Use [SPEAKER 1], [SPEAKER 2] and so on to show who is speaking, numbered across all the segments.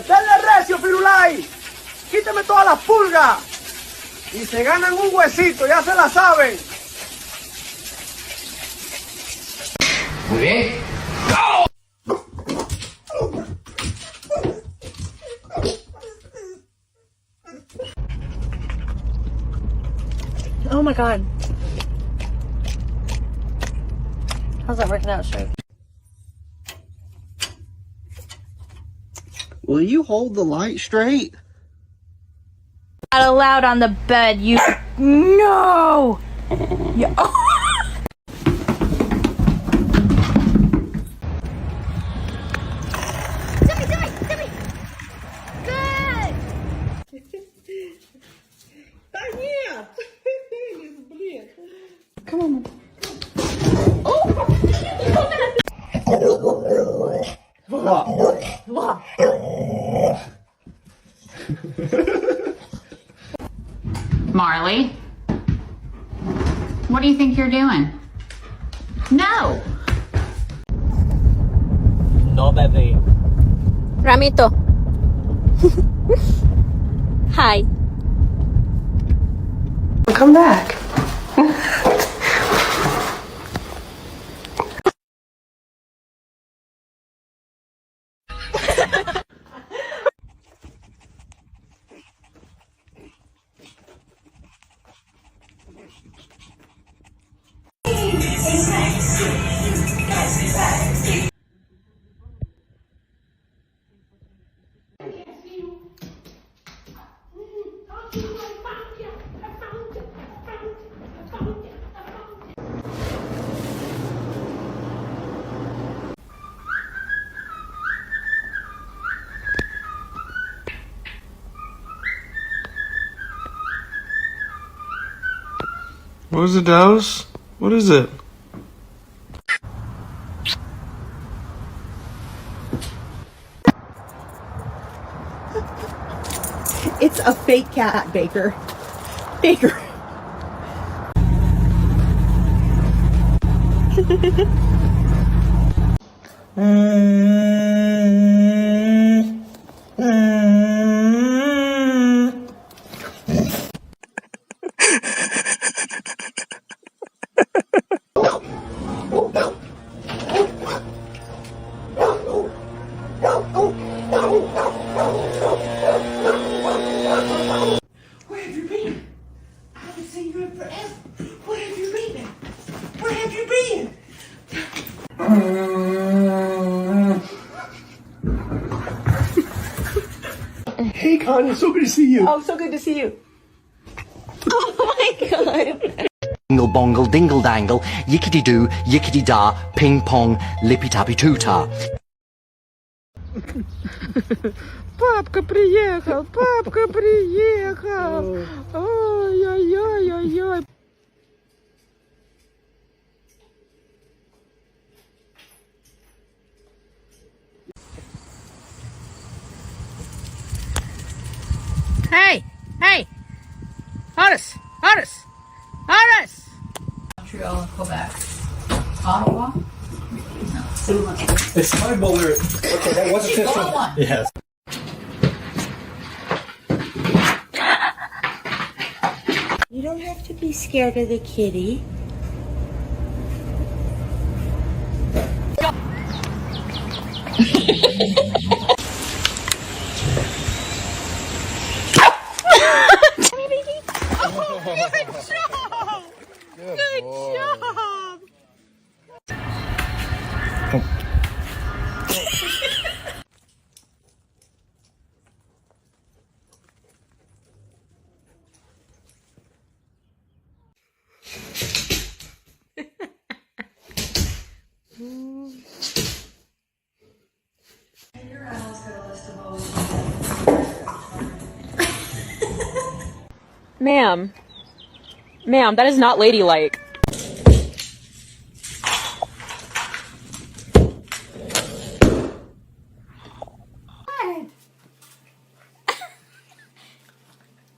[SPEAKER 1] ¡Denle recio, Firulai! ¡Quíteme todas las pulgas! Y se ganan un huesito, ya se la saben.
[SPEAKER 2] Muy bien.
[SPEAKER 3] Oh my god. How's that working out straight?
[SPEAKER 1] Will you hold the light straight?
[SPEAKER 3] Not allowed on the bed, you. No! Yeah. Timmy! Good! Come on.
[SPEAKER 4] Marley, what do you think you're doing? No.
[SPEAKER 1] No, baby.
[SPEAKER 3] Ramito. Hi.
[SPEAKER 5] Come back.
[SPEAKER 6] What is it, Dallas? What is it?
[SPEAKER 5] It's a fake cat, Baker. Baker.
[SPEAKER 1] Where have you been? I haven't seen you in forever. Where have you been? Where have you been? Hey, Con, it's so good to see you.
[SPEAKER 5] Oh, so good to see you.
[SPEAKER 3] Oh my god.
[SPEAKER 7] Dingle bongle dingle dangle, yickety doo, yickety da, ping pong, lippy tappy too-ta.
[SPEAKER 6] Папка приехал, папка приехал. Ой-ой-ой-ой-ой.
[SPEAKER 4] Hey! Horace! Montreal, Quebec. Ottawa?
[SPEAKER 1] It's my bowler. Okay, that wasn't this one. Yes.
[SPEAKER 5] You don't have to be scared of the kitty.
[SPEAKER 6] Good job.
[SPEAKER 8] Ma'am. Ma'am, that is not ladylike.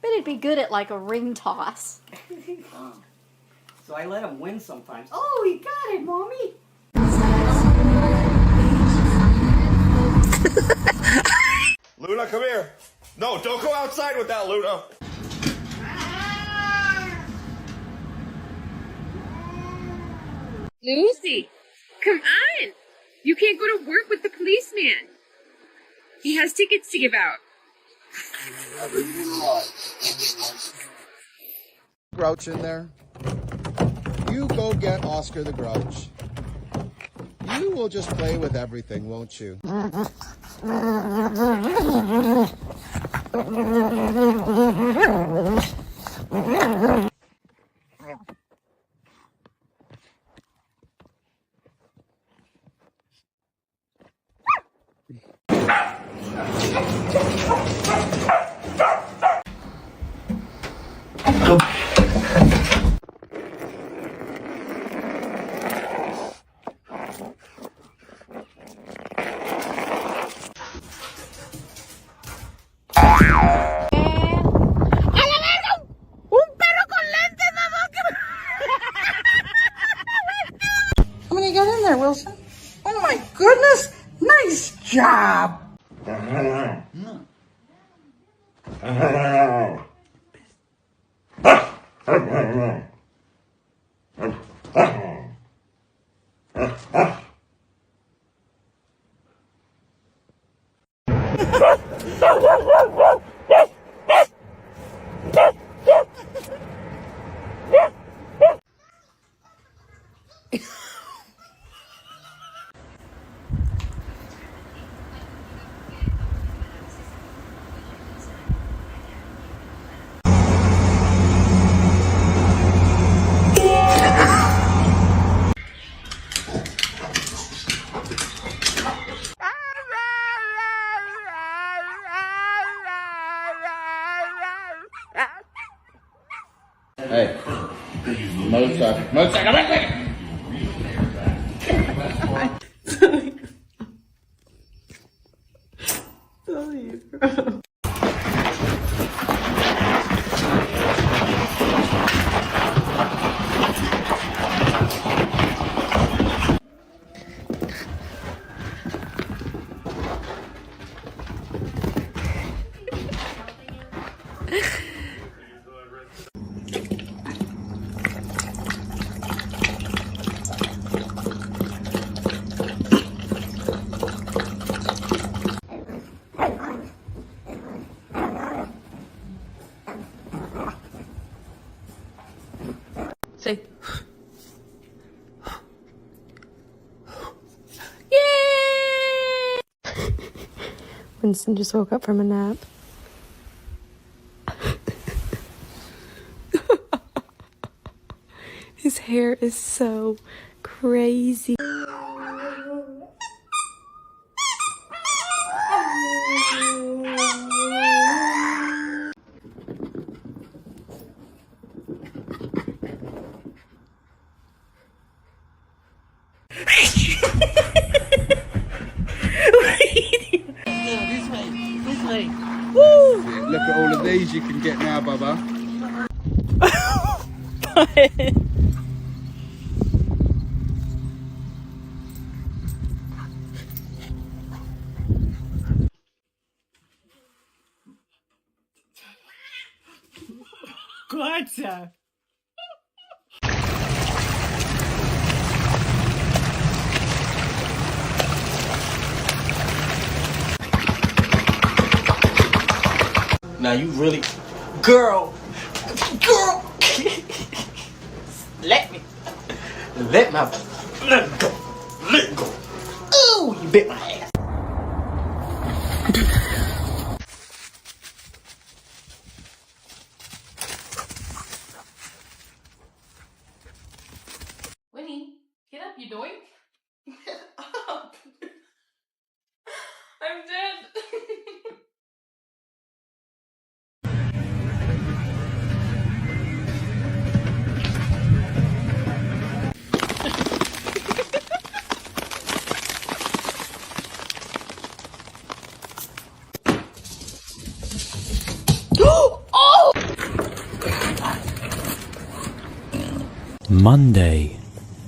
[SPEAKER 3] Bet it'd be good at like a ring toss.
[SPEAKER 1] So I let him win sometimes.
[SPEAKER 5] Oh, he got it, Mommy.
[SPEAKER 9] Luna, come here. No, don't go outside with that, Luna.
[SPEAKER 8] Lucy, come on. You can't go to work with the policeman. He has tickets to give out.
[SPEAKER 10] Grouch in there. You go get Oscar the Grouch. You will just play with everything, won't you?
[SPEAKER 5] How many got in there, Wilson? Oh my goodness! Nice job!
[SPEAKER 10] Hey, motorcycle.
[SPEAKER 8] Say.
[SPEAKER 11] Winston just woke up from a nap. His hair is so crazy.
[SPEAKER 10] Look at all of these you can get now, Bubba.
[SPEAKER 5] Gotcha!
[SPEAKER 7] Now you really... Girl! Let me... Let go! Let go! Ooh, you bit my ass!
[SPEAKER 8] Winnie, get up, you doink. Get up. I'm dead.
[SPEAKER 12] Monday,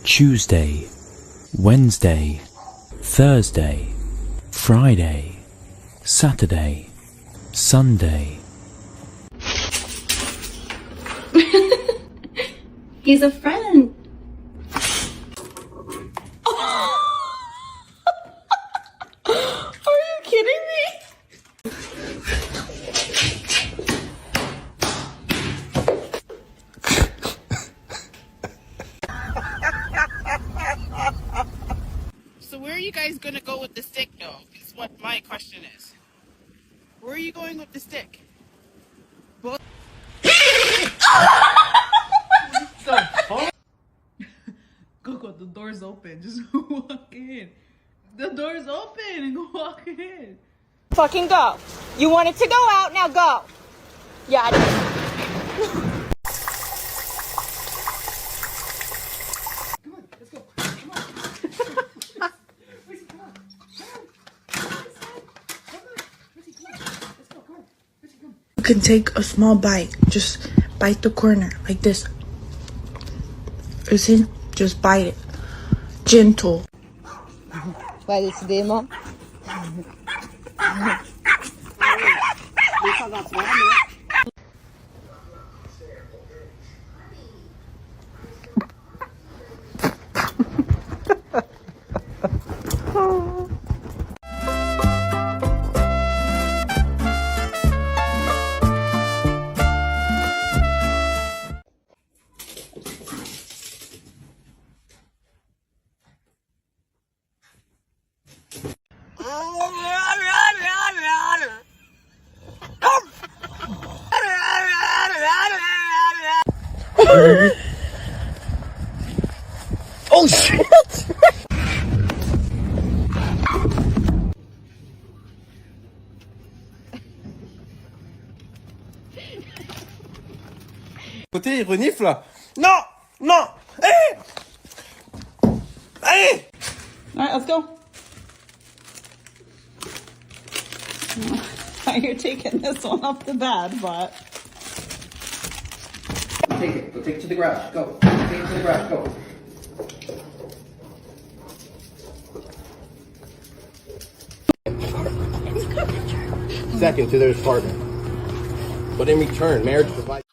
[SPEAKER 12] Tuesday, Wednesday, Thursday, Friday, Saturday, Sunday.
[SPEAKER 3] He's a friend.
[SPEAKER 11] Are you kidding me?
[SPEAKER 5] So where are you guys gonna go with the stick, though? Is what my question is. Where are you going with the stick? Both. Coco, the door's open. Just walk in. The door's open and go walk in.
[SPEAKER 11] Fucking go. You wanted to go out, now go. Yeah.
[SPEAKER 5] You can take a small bite. Just bite the corner like this. You see? Just bite it. Gentle.
[SPEAKER 11] Vai decidir, irmão?
[SPEAKER 7] Oh shit! Côté, il renifle là. Non! Non! Allez! Allez!
[SPEAKER 5] Alright, let's go. You're taking this one off the bed, but...
[SPEAKER 7] Take it. Go take it to the garage. Go. Take it to the garage. Go. Second to their partner. But in return, marriage provides.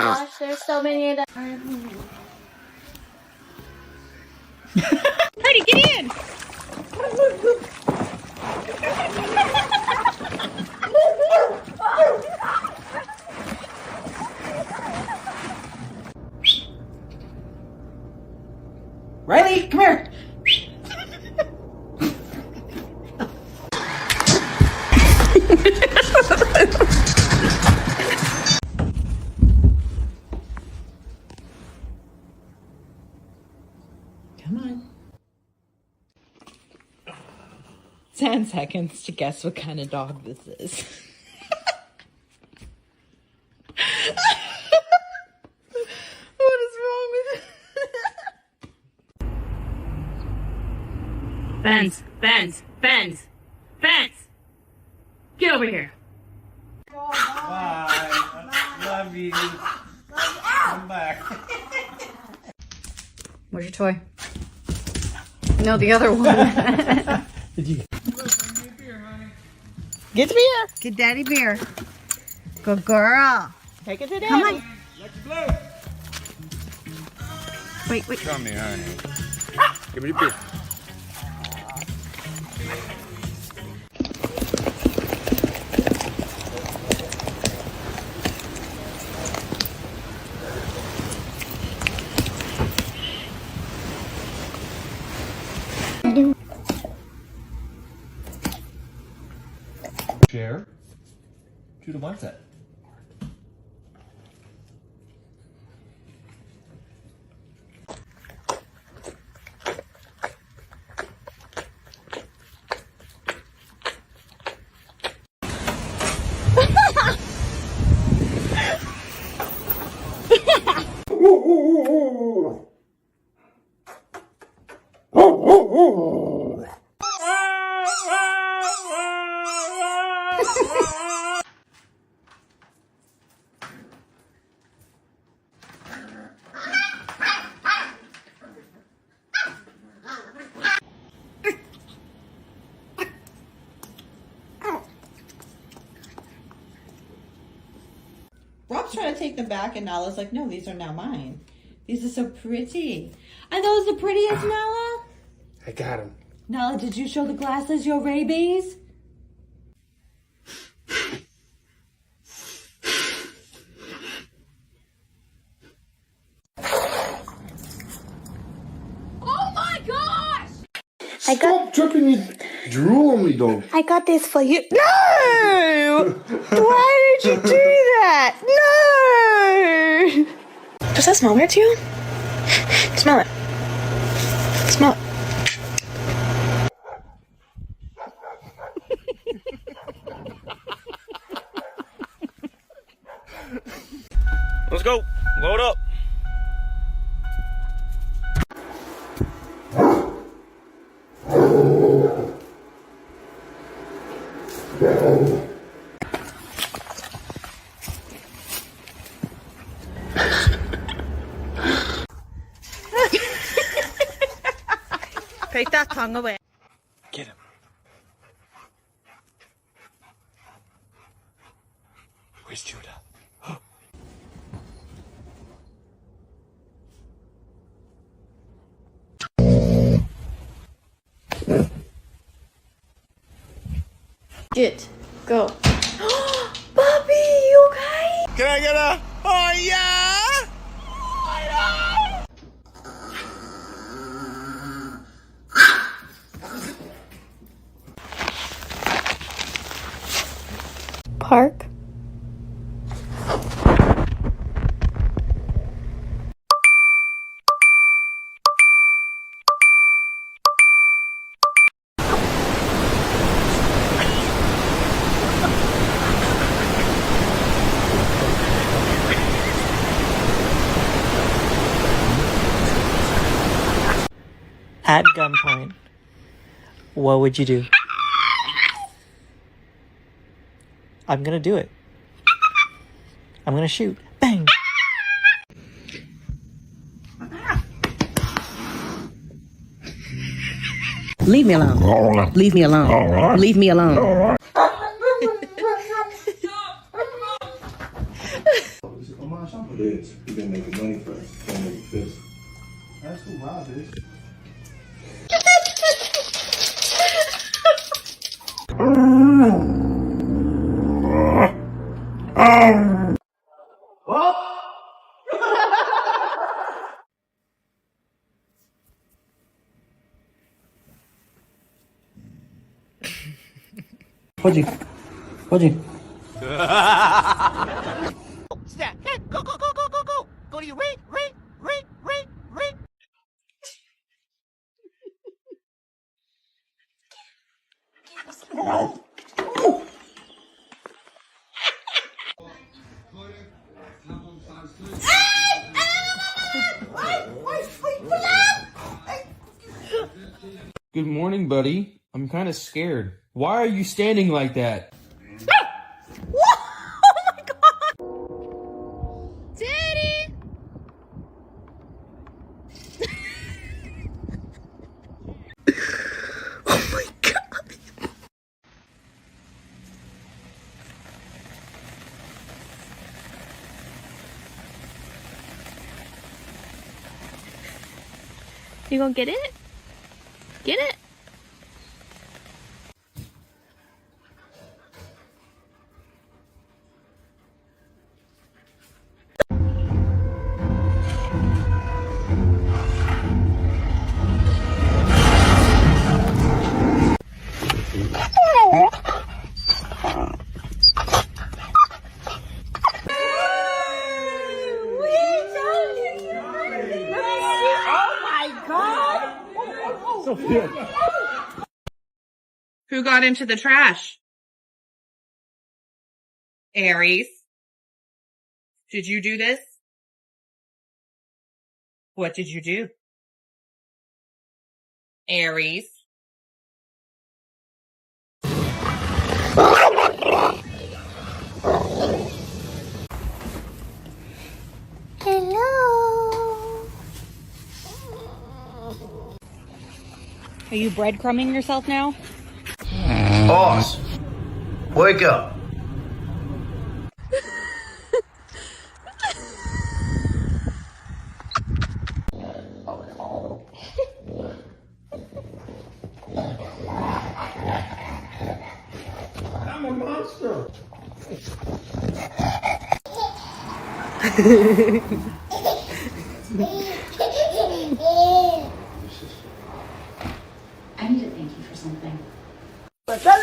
[SPEAKER 3] Gosh, there's so many.
[SPEAKER 8] Party, get in!
[SPEAKER 7] Riley, come here.
[SPEAKER 5] Come on. 10 seconds to guess what kind of dog this is. What is wrong with it?
[SPEAKER 8] Benz, Benz, Benz, Benz! Get over here.
[SPEAKER 7] Bye. Love you. Come back.
[SPEAKER 3] Where's your toy? No, the other one.
[SPEAKER 7] Did you?
[SPEAKER 5] Get the beer. Get daddy beer. Good girl. Take it to daddy. Come on.
[SPEAKER 3] Wait.
[SPEAKER 9] Come here, honey. Give me the beer.
[SPEAKER 6] Share. Judah wants that.
[SPEAKER 11] was trying to take them back, and Nala's like, no, these are now mine. These are so pretty. Are those the prettiest, Nala?
[SPEAKER 6] I got him.
[SPEAKER 11] Nala, did you show the glasses your rabies?
[SPEAKER 8] Oh my gosh!
[SPEAKER 6] Stop dripping your drool on me, though.
[SPEAKER 11] I got this for you. No! Why did you do that? No!
[SPEAKER 8] Does that smell weird to you? Smell it. Smell it.
[SPEAKER 7] Let's go. Load up.
[SPEAKER 11] Take that tongue away.
[SPEAKER 7] Get him. Where's Judah?
[SPEAKER 3] Get. Go. Puppy, you okay?
[SPEAKER 7] Can I get a? Oh yeah!
[SPEAKER 3] Park.
[SPEAKER 13] At gunpoint, what would you do? I'm gonna do it. I'm gonna shoot. Bang!
[SPEAKER 11] Leave me alone. Leave me alone. Leave me alone.
[SPEAKER 6] You've been making money first. Don't make it fist. That's who Rob is.
[SPEAKER 13] Pode.
[SPEAKER 7] Snap. Hey, go, go, go, go, go, go. Go to your ring.
[SPEAKER 9] Good morning, buddy. I'm kind of scared. Why are you standing like that?
[SPEAKER 8] Daddy!
[SPEAKER 7] Oh my god.
[SPEAKER 8] You gonna get it? Get it?
[SPEAKER 11] Who got into the trash? Aries. Did you do this? What did you do? Aries.
[SPEAKER 3] Hello.
[SPEAKER 11] Are you breadcrumbing yourself now?
[SPEAKER 7] Boss, wake up.
[SPEAKER 1] I'm a monster.